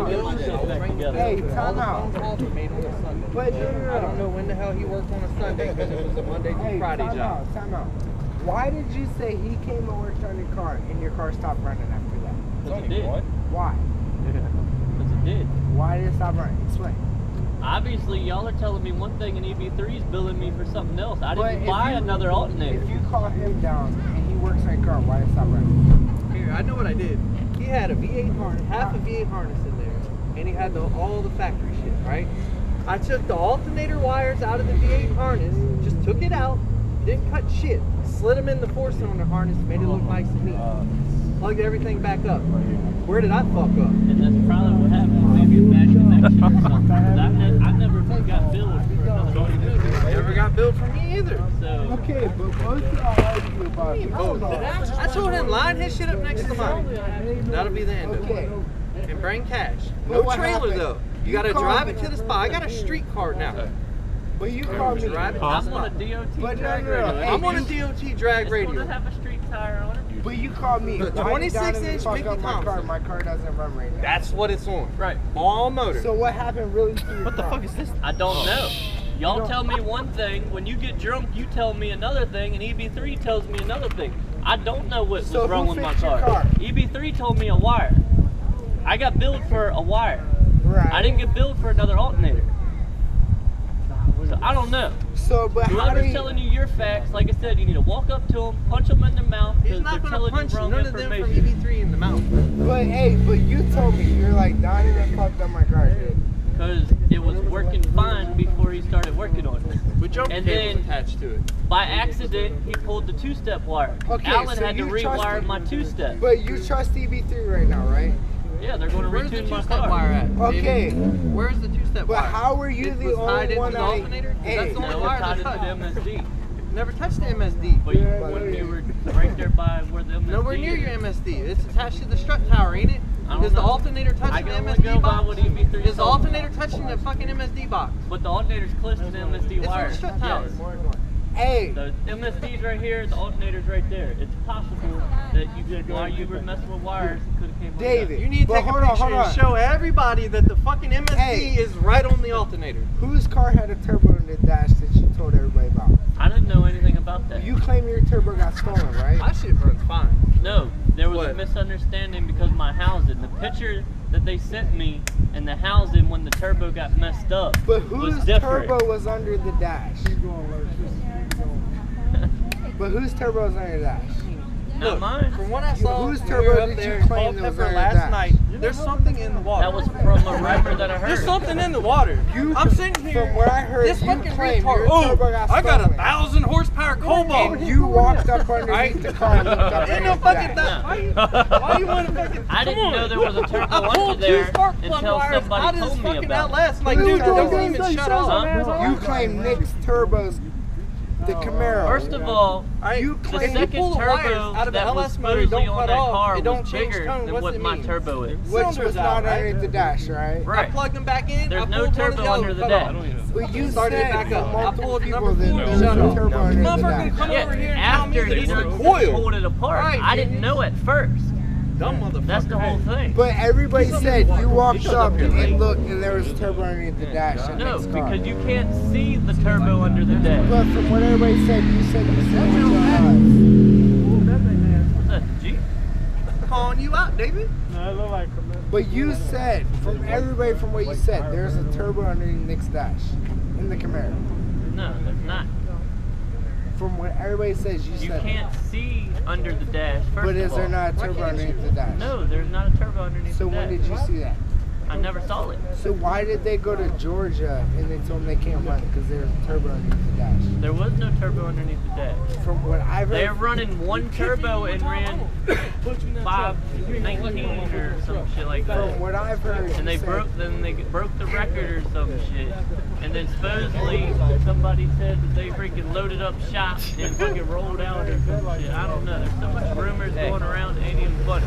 Hey, time out. But I don't know when the hell he worked on a Sunday because it was a Monday through Friday job. Time out. Why did you say he came and worked on your car and your car stopped running after that? Because it did. Why? Because it did. Why did it stop running? Explain. Obviously, y'all are telling me one thing and EB3 is billing me for something else. I But didn't if buy you- another alternator. If you call him down and he works on your car, why did it stop running? Here, I know what I did. He had a V8 harness, half a V8 harness in there, and he had all the factory shit, right? I took the alternator wires out of the V8 harness, just took it out, didn't cut shit, slid them in the 4-cylinder harness, made it look nice and neat. Plugged everything back up. Where did I fuck up? And that's probably what happened. Maybe a bad connection or something. 'Cause I never got billed for another alternator. Never got billed for me either. So, Okay, but both y'all argue about it. I told him line his shit up next to mine. That'll be the end of Okay. it. And bring cash. But No what trailer happened? though. You You gotta called drive me. it to the spot. I got a street card now. But you called me. Drive it. I'm on a DOT But drag no, no, radio. hey, I'm on a you- DOT drag It's radio. supposed to have a street tire on it. But you called me. The Why 26 did inch fuck Mickey up my car? Thompson. My car doesn't run right now. That's what it's on. Right. All motor. So what happened really to your what the car? fuck is this? I don't know. Y'all don't- tell me one thing. When you get drunk, you tell me another thing, and EB3 tells me another thing. I don't know what So was wrong who with my fixed your car. car? EB3 told me a wire. I got billed for a wire. Right. I didn't get billed for another alternator. So I don't know. So, but how do Whoever's you... telling you your facts, like I said, you need to walk up to them, punch them in their mouth, He's because they're not gonna telling punch you wrong none of them from information. EB3 in the mouth. But hey, but you told me. You're like, Donnie done fucked up my car, dude. Because it was working fine before he started working on it. With jumper And cables then- attached to it. By accident, he pulled the two-step wire. Okay, Alan so had to you rewire trusted- my two-step. But you trust EB3 right now, right? Yeah, they're going to Where's the retune my two-step car. wire at? Okay. David? Where's the two-step But wire? how were you It the was tied only into one the that... alternator? Hey, That's the only No, wire it's tied that's into the touched. MSD. Never touched the MSD. But when you were right there by where the MSD Nowhere near is. your MSD. It's attached to the strut tower, ain't it? I don't Is the know. alternator I touching the can only MSD go by box? what EB3 Is the told me. alternator touching the fucking MSD box? But the alternator's close to the MSD It's on wire. the strut tower. Yes. Hey, The MSD's right here, the alternator's right there. It's possible that you could, while you were messing with wires, it could have came David. You need to But take a hold on, picture hold on. and show everybody that the fucking MSD Hey. is right on the alternator. whose car had a turbo in the dash that you told everybody about? I didn't know anything about that. You claim your turbo got stolen, right? My shit runs fine. No, there was a What? misunderstanding because my housing, the picture that they sent me and the housing when the turbo got messed up But was whose different. turbo was under the dash? But whose turbo was under the dash? Not mine. From what I saw, Whose when turbo we were up did you there in claim that was Culpeper under last that? night, there's something in the water. That was from a rumor that I heard. There's something in the water. I'm sitting here. From what I heard, this you fucking claim retard. your turbo got I got stolen. 1,000 horsepower cobalt. And you walked up underneath the car and looked up Ain't no underneath fucking that. that. Why you want to fucking? I didn't come on. know there was a turbo I under pulled there two spark plug until wires out somebody of this told me fucking about it. outlets. I'm like, dude, that doesn't even shut off. You claim Nick's turbos, the Camaro. First of all, you the claim second pull the wires turbo out of the that was LS motor, supposedly don't on cut that off, car it don't was change bigger tone. than What's what it my mean? turbo is. which cylinders was out, not right? underneath the dash, right? I Right. plugged them back in. There's I no pulled one of turbo the under other the cut dash. off. But you Started said it back from up. I multiple pulled people number that four there to was a shut off. turbo under the Motherfucker dash. come over here Yeah, and tell after me he they done were coiled. pulled it apart. Right, I didn't know at first. Dumb motherfucker. That's the whole thing. But everybody said you walked Shut up up, you're right. and looked and there was a turbo underneath the dash. in No, Nick's car. because you can't see the turbo under the dash. But from what everybody said you said it with your eyes. What's that, Jeep? calling you out, David. But you said, from everybody from what you said, there's a turbo underneath Nick's dash in the Camaro. No, there's not. From what everybody says, you You said. can't see under the dash, first But is of there all. not a turbo underneath the dash? No, there's not a turbo underneath So the when dash. did you see that? I never saw it. So why did they go to Georgia and they told them they can't run because there's a turbo underneath the dash? There was no turbo underneath the dash. From what I've heard, They're running one turbo and ran 519 or some shit like that. from what I've heard, And you they said- broke the record or some shit. And then supposedly somebody said that they freaking loaded up shop and fucking rolled out or some shit. I don't know. There's so much rumors going around, it ain't even funny.